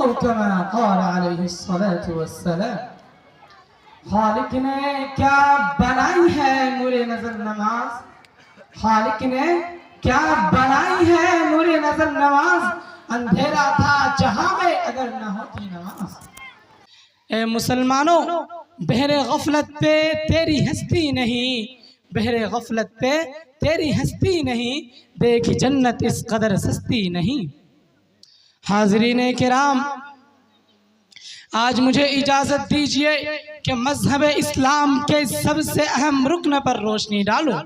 और कमा क़ाल अलैहिस्सलातु वस्सलाम। खालिक ने क्या बनाई है नूरे नजर नमाज, खालिक ने क्या बनाई है नूरे नजर नमाज, अंधेरा था जहां में अगर न होती नमाज। ए मुसलमानों, बहरे गफलत पे तेरी हस्ती नहीं, बहरे गफलत पे तेरी हस्ती नहीं, देख जन्नत इस कदर सस्ती नहीं। हाज़रीन किराम, आज मुझे इजाज़त दीजिए कि मज़हब इस्लाम के सबसे अहम रुकन पर रोशनी डालूं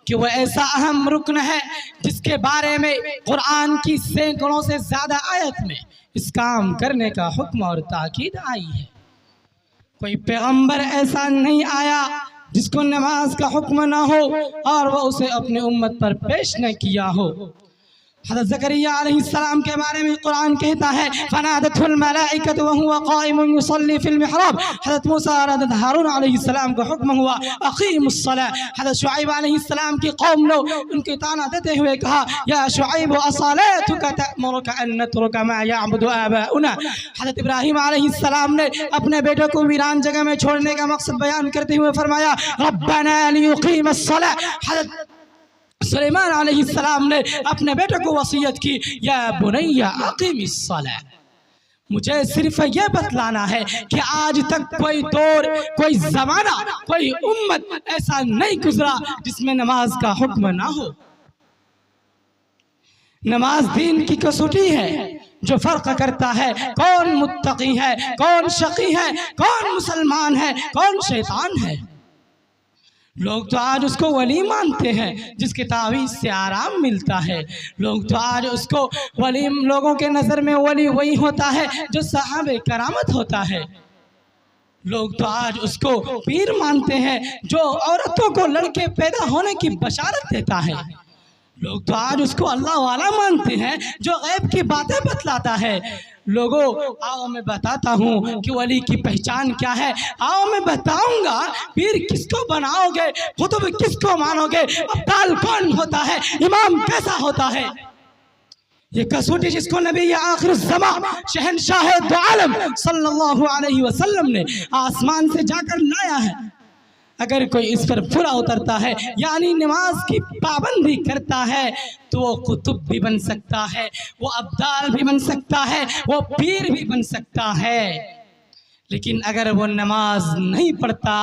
कि वह ऐसा अहम रुकन है जिसके बारे में कुरान की सैकड़ों से ज़्यादा आयत में इस काम करने का हुक्म और ताकीद आई है। कोई पैगंबर ऐसा नहीं आया जिसको नमाज का हुक्म ना हो और वह उसे अपने उम्मत पर पेश न किया हो। हज़रत ज़करिया अलैहिस्सलाम के बारे में कुरान कहता है, फ़नादतहुल मलाइकतु व हुवा क़ाइमुन युसल्ली फ़िल मिहराब। हज़रत मूसा और हज़रत हारून अलैहिस्सलाम को हुक्म हुआ अक़ीमुस्सलाह। हज़रत शुआइब अलैहिस्सलाम की कौम ने उनके ताना देते हुए कहा, या शुआइब असलातुका तअमुरुका अन नतरुका मा यअबुदु आबाउना। हज़रत इब्राहीम अलैहिस्सलाम ने अपने बेटे को वीरान जगह में छोड़ने का मकसद बयान करते हुए फरमाया, रब्बना लियुक़ीमुस्सलाह। हज़रत सुलेमान अलैहिस्सलाम ने अपने बेटे को वसीयत की, या बुनैया अक़ीमिस्सलाह। मुझे सिर्फ यह बतलाना है कि आज तक कोई दौर, कोई ज़माना, कोई उम्मत ऐसा नहीं गुजरा जिसमें नमाज का हुक्म ना हो। नमाज दीन की कसौटी है जो फ़र्क करता है कौन मुत्तकी है, कौन शकी है, कौन मुसलमान है, कौन शैतान है। लोग तो आज उसको वली मानते हैं जिसके तावीज़ से आराम मिलता है। लोग तो आज उसको वली, लोगों के नज़र में वली वही होता है जो साहबे करामत होता है। लोग तो आज उसको पीर मानते हैं जो औरतों को लड़के पैदा होने की बशारत देता है। लोग तो आज उसको अल्लाह वाला मानते हैं जो गैब की बातें बतलाता है। लोगों, आओ मैं बताता हूँ कि वली की पहचान क्या है। आओ मैं बताऊंगा पीर किसको बनाओगे, कुतुब किसको मानोगे, अब्दाल कौन होता है, इमाम कैसा होता है। ये कसौटी जिसको नबी आखिर ज़मा शहंशाह दो आलम सल्लल्लाहु अलैहि वसल्लम ने आसमान से जाकर लाया है, अगर कोई इस पर पूरा उतरता है यानी नमाज की पाबंदी करता है तो वो कुतुब भी बन सकता है, वो अब्दाल भी बन सकता है, वो पीर भी बन सकता है। लेकिन अगर वो नमाज नहीं पढ़ता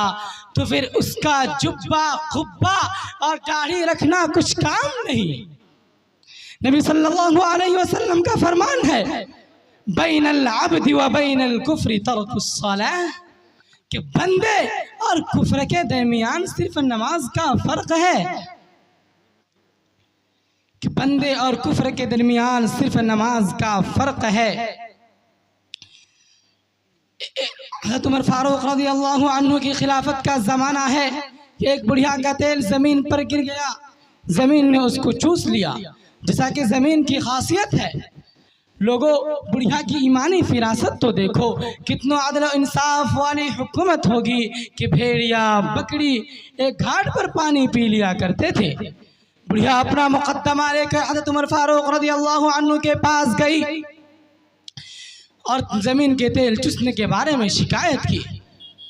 तो फिर उसका जुब्बा, खुब्बा और दाढ़ी रखना कुछ काम नहीं। नबी सल्लल्लाहु अलैहि वसल्लम का फरमान है, बैनल अब्दी व बैनल कुफ्रि तर्कुस सलाह, कि बंदे और कुफ्र के दरमियान सिर्फ नमाज का फर्क है, कि बंदे और कुफ्र के दरमियान सिर्फ नमाज का फर्क है। हज़रत उमर फारूक रज़ियल्लाहु अन्हु की खिलाफत का ज़माना है कि एक बुढ़िया का तेल ज़मीन पर गिर गया, ज़मीन ने उसको चूस लिया, जैसा कि ज़मीन की खासियत है। लोगों, बुढ़िया की ईमानी फिरासत तो देखो, कितना अदल इंसाफ वाली हुकूमत होगी कि भेड़िया, बकरी एक घाट पर पानी पी लिया करते थे। बुढ़िया अपना मुकद्दमा लेकर हज़रत उमर फारूक रज़ियल्लाहु अन्हु के पास गई और ज़मीन के तेल चूसने के बारे में शिकायत की।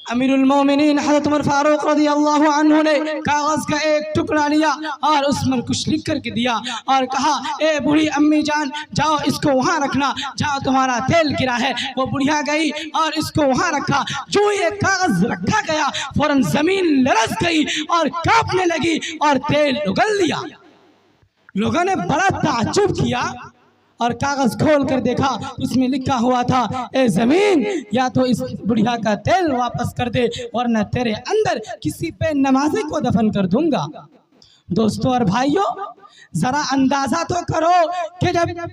अमीरुल मोमिनीन हज़रत उमर फारूक रज़ियल्लाहु अन्हु ने कागज़ का एक टुकड़ा लिया और उसमें कुछ लिख कर के दिया और कहा, ए बूढ़ी अम्मी जान, जाओ इसको वहाँ रखना जहाँ तुम्हारा तेल गिरा है। वो बुढ़िया गई और इसको वहाँ रखा। जो ये कागज़ रखा गया फौरन ज़मीन लरज़ गई और कांपने लगी और तेल उगल लिया। लोगों ने बड़ा ताज्जुब किया और कागज खोल कर देखा, उसमें लिखा हुआ था, ए जमीन, या तो इस बुढ़िया का तेल वापस कर दे वरना तेरे अंदर किसी पे नमाजी को दफन कर दूंगा। दोस्तों और भाइयों, जरा अंदाजा तो करो कि जब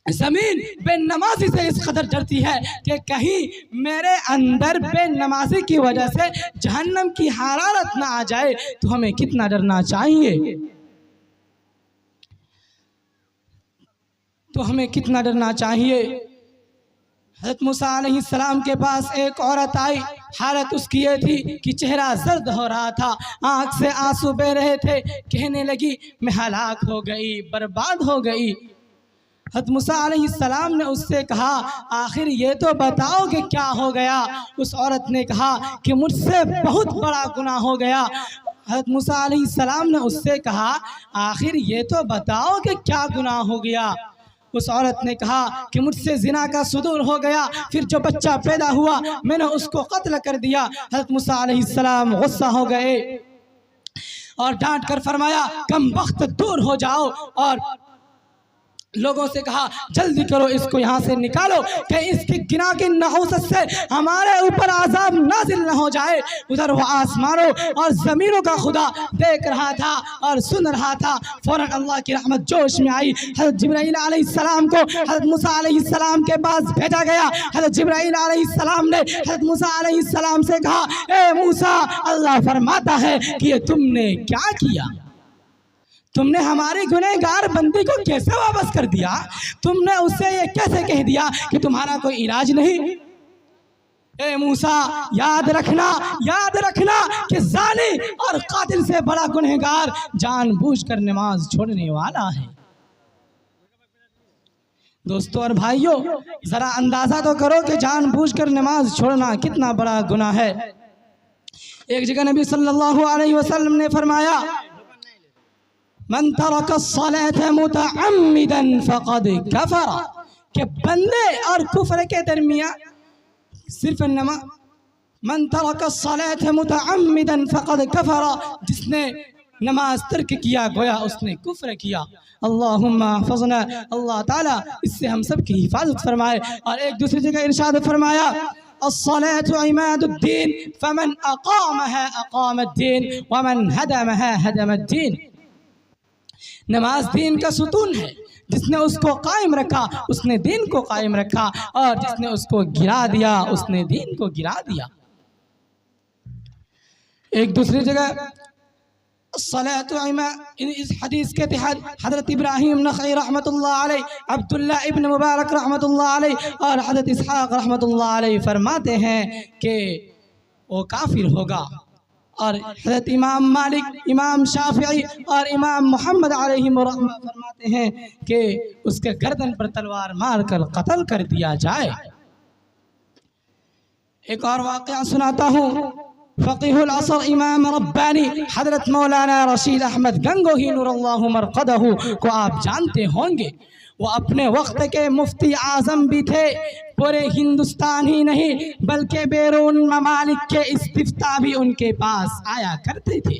ज़मीन बेनमाजी से इस कदर डरती है कि कहीं मेरे अंदर बेनमाजी की वजह से जहन्नम की हरारत ना आ जाए। तो हमें कितना डरना चाहिए, तो हमें कितना डरना चाहिए। हज़रत मूसा अलैहिस्सलाम के पास एक औरत आई। हालत उसकी ये थी कि चेहरा जर्द हो रहा था, आँख से आंसू बह रहे थे। कहने लगी मैं हलाक हो गई, बर्बाद हो गई। हज़रत मूसा अलैहिस्सलाम ने उससे कहा आखिर ये तो बताओ कि क्या हो गया। उस औरत ने कहा कि मुझसे बहुत बड़ा गुनाह हो गया। हज़रत मूसा अलैहिस्सलाम ने उससे कहा आखिर ये तो बताओ कि क्या गुनाह हो गया। उस औरत ने कहा कि मुझसे जिना का सुदूर हो गया, फिर जो बच्चा पैदा हुआ मैंने उसको कत्ल कर दिया। हज़रत मूसा अलैहिस्सलाम गुस्सा हो गए और डांट कर फरमाया कम वक्त दूर हो जाओ, और लोगों से कहा जल्दी करो इसको यहाँ से निकालो कि इसकी गिना की नहुसत से हमारे ऊपर आज़ाब नाजिल न हो जाए। उधर वो आसमानों और ज़मीनों का खुदा देख रहा था और सुन रहा था। फ़ौरन अल्लाह की रहमत जोश में आई। हज़रत जिब्राईल अलैहिस्सलाम को हज़रत मूसा अलैहिस्सलाम के पास भेजा गया। हज़रत जिब्राईल अलैहिस्सलाम ने हज़रत मूसा अलैहिस्सलाम से कहा ए मूसा, अल्लाह फरमाता है कि ये तुमने क्या किया, तुमने हमारी गुनहगार बंदी को कैसे वापस कर दिया, तुमने उससे ये कैसे कह दिया कि तुम्हारा कोई इलाज नहीं। ए मूसा याद रखना कि जानी और कातिल से बड़ा गुनहगार जानबूझकर नमाज छोड़ने वाला है। दोस्तों और भाइयों, जरा अंदाजा तो करो कि जानबूझकर नमाज छोड़ना कितना बड़ा गुनाह है। एक जगह नबी सल्लल्लाहु अलैहि वसल्लम ने फरमाया मन तरक अस्सलात मुतअम्मिदन फक़द कफ़र, कि बंदे और कुफ्र के दरमियान सिर्फ नमाज। मन तरक अस्सलात मुतअम्मिदन फक़द कफ़र, जिसने नमाज तर्क किया गोया उसने कुफ्र किया। अल्लाहुम्मा हफ़ज़ना, अल्लाह ताला इससे हम सब की हिफाजत फरमाए। और एक दूसरी जगह इरशाद फरमाया अस्सलातु इमादुद्दीन फमन अक़ामहा अक़ामद्दीन वमन हदमहा हदमद्दीन। नमाज दीन का सुतून है, जिसने उसको कायम रखा उसने दीन को कायम रखा, और जिसने उसको गिरा दिया उसने दीन को गिरा दिया। एक दूसरी जगह इस हदीस के तहत हज़रत इब्राहीम नख़ई रहमतुल्लाह अलैह, अब्दुल्लाह इब्न मुबारक रहमतुल्लाह अलैह और हज़रत इसहाक़ रहमतुल्लाह अलैह फरमाते हैं कि वो काफिर होगा। और हज़रत इमाम मालिक, इमाम शाफ़िई और इमाम मोहम्मद अलैहिम रहमत फरमाते हैं कि उसके गर्दन पर तलवार मार कर कत्ल कर दिया जाए। एक और वाक़या सुनाता हूँ। फ़क़ीहुल असर इमाम रब्बानी हज़रत मौलाना रशीद अहमद गंगोही नूरुल्लाह मरक़दहू को आप जानते होंगे। वो अपने वक्त के मुफ्ती आज़म भी थे। पूरे हिंदुस्तान ही नहीं बल्कि बैरून ममालिक के इस्तिफ्ता भी उनके पास आया करते थे,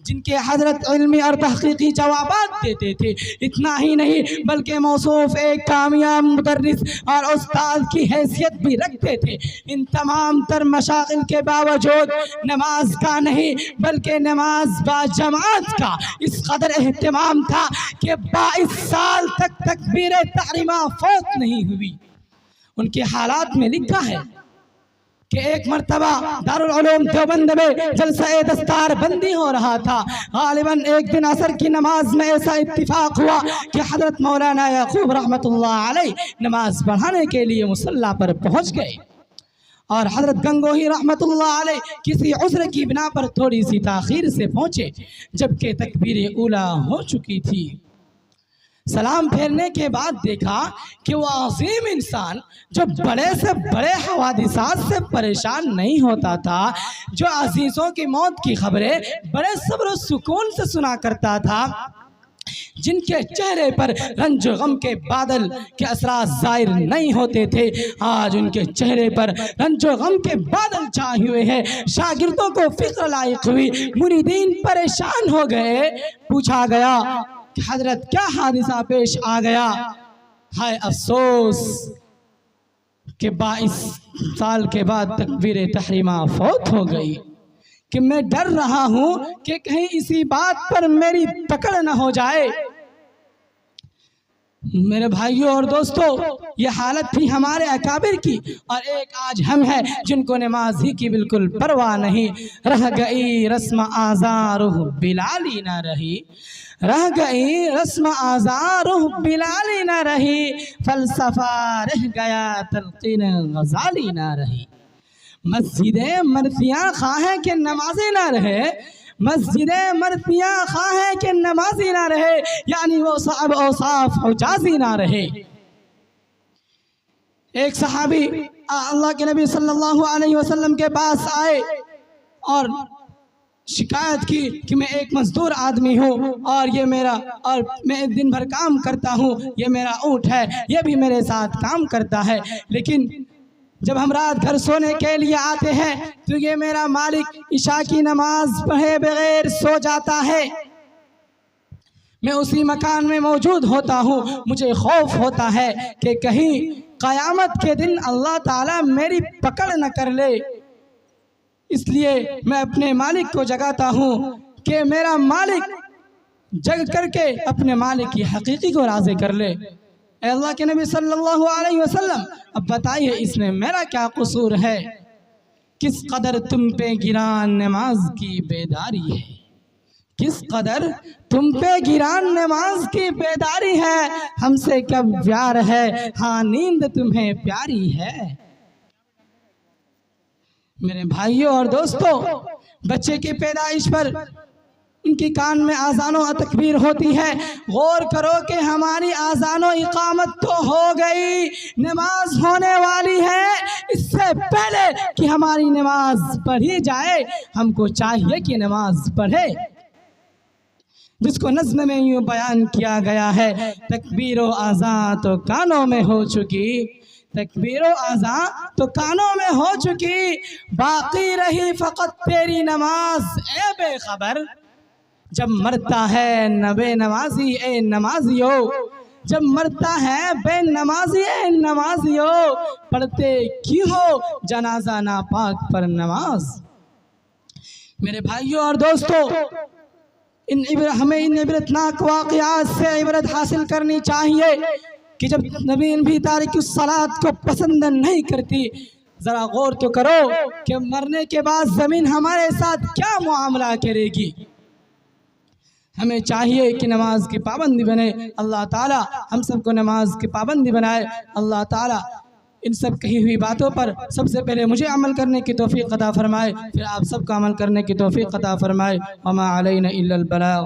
जिनके हज़रत इल्मी और तहक़ीक़ी जवाबात देते थे। इतना ही नहीं बल्कि मौसूफ़ एक कामयाब मुदर्रिस और उस्ताद की हैसियत भी रखते थे। इन तमाम तर मशागिल के बावजूद नमाज का नहीं बल्कि नमाज बाजमात का इस कदर एहतमाम था कि 22 साल तक तकबीर तहरीमा फौत नहीं हुई। उनके हालात में लिखा है कि एक मरतबा दारुल उलूम देवबंद में जलसा दस्तार बंदी हो रहा था। गालिबन एक दिन असर की नमाज में ऐसा इत्तिफाक हुआ कि हज़रत मौलाना याकूब रहमतुल्लाह अलैह नमाज पढ़ाने के लिए मुसल्ला पर पहुंच गए, और हज़रत गंगोही रहमतुल्लाह अलैह किसी उज़्र की बिना पर थोड़ी सी ताख़ीर से पहुँचे, जबकि तकबीर ऊला हो चुकी थी। सलाम फेरने के बाद देखा कि वो अजीम इंसान जो बड़े से बड़े हवादिसात से परेशान नहीं होता था, जो अजीज़ों की मौत की खबरें बड़े सब्र सुकून से सुना करता था, जिनके चेहरे पर रंज गम के बादल के असरात ज़ाहिर नहीं होते थे, आज उनके चेहरे पर रंज गम के बादल छाए हुए हैं। शागिर्दों को फिक्र लायक हुई, मुरीदीन परेशान हो गए। पूछा गया कि हजरत क्या हादिसा पेश आ गया? हाय अफसोस कि 22 साल के बाद तकबीर तहरीमा फौत हो गई, कि मैं डर रहा हूँ कि कहीं इसी बात पर मेरी पकड़ न हो जाए। मेरे भाइयों और दोस्तों, ये हालत थी हमारे अकाबिर की, और एक आज हम हैं जिनको नमाज ही की बिल्कुल परवाह नहीं। रह गई रस्म आज़ारुह बिलाली ना रही, रह गई रस्म आज़ारुह बिलाली ना रही, फलसफा रह गया तलकीन गज़ाली ना रही। मस्जिदें मरतियाँ खाहें कि नमाज़ी ना रहे, मस्जिदें मरतियाँ खाहें कि नमाज़ी ना रहे, यानी वो साहब औसाफ हुजाज़ी ना रहे। एक सहाबी अल्लाह के नबी सल्लल्लाहु अलैहि वसल्लम के पास आए और शिकायत की कि मैं एक मजदूर आदमी हूँ और ये मेरा, और मैं दिन भर काम करता हूँ, ये मेरा ऊँट है, ये भी मेरे साथ काम करता है, लेकिन जब हम रात घर सोने के लिए आते हैं तो ये मेरा मालिक इशा की नमाज पढ़े बगैर सो जाता है। मैं उसी मकान में मौजूद होता हूँ, मुझे खौफ होता है कि कहीं क़यामत के दिन अल्लाह ताला मेरी पकड़ न कर ले, इसलिए मैं अपने मालिक को जगाता हूँ कि मेरा मालिक जग करके अपने मालिक की हकीकी को राज़ी कर ले। अल्लाह के नबी सल्लल्लाहु अलैहि वसल्लम, अब बताइए इसमें मेरा क्या कसूर है? किस कदर तुम पे गिरान नमाज की बेदारी है, किस कदर तुम पे गिरान नमाज की बेदारी है, हमसे कब प्यार है, हाँ नींद तुम्हें प्यारी है। मेरे भाइयों और दोस्तों, बच्चे की पैदाइश पर उनकी कान में आज़ानो तकबीर होती है। गौर करो कि हमारी आज़ानो इकामत तो हो गई, नमाज होने वाली है। इससे पहले कि हमारी नमाज पढ़ी जाए, हमको चाहिए कि नमाज पढ़े, जिसको नज़्म में यूँ बयान किया गया है, तकबीरो आज़ान तो कानों में हो चुकी, तकबीरो आज़ान तो कानों में हो चुकी, बाकी रही फ़कत तेरी नमाज ए बेखबर। जब मरता है नबे नमाजी ए नमाजियो, जब मरता है बे नमाजी ए नमाजियो, पढ़ते क्यों हो जनाजा नापाक पर नमाज। मेरे भाइयों और दोस्तों, हमें इन इबरतनाक वाक़यात से इबरत हासिल करनी चाहिए कि जब नबी भी तारिकुस सलात को पसंद नहीं करती, ज़रा गौर तो करो कि मरने के बाद ज़मीन हमारे साथ क्या मुआमला करेगी। हमें चाहिए कि नमाज की पाबंदी बने। अल्लाह ताला हम सबको नमाज की पाबंदी बनाए। अल्लाह ताला इन सब कही हुई बातों पर सबसे पहले मुझे अमल करने की तौफीक अता फरमाए, फिर आप सबका अमल करने की तौफीक अता फरमाए। वमा अलैना इल्लल बलाग।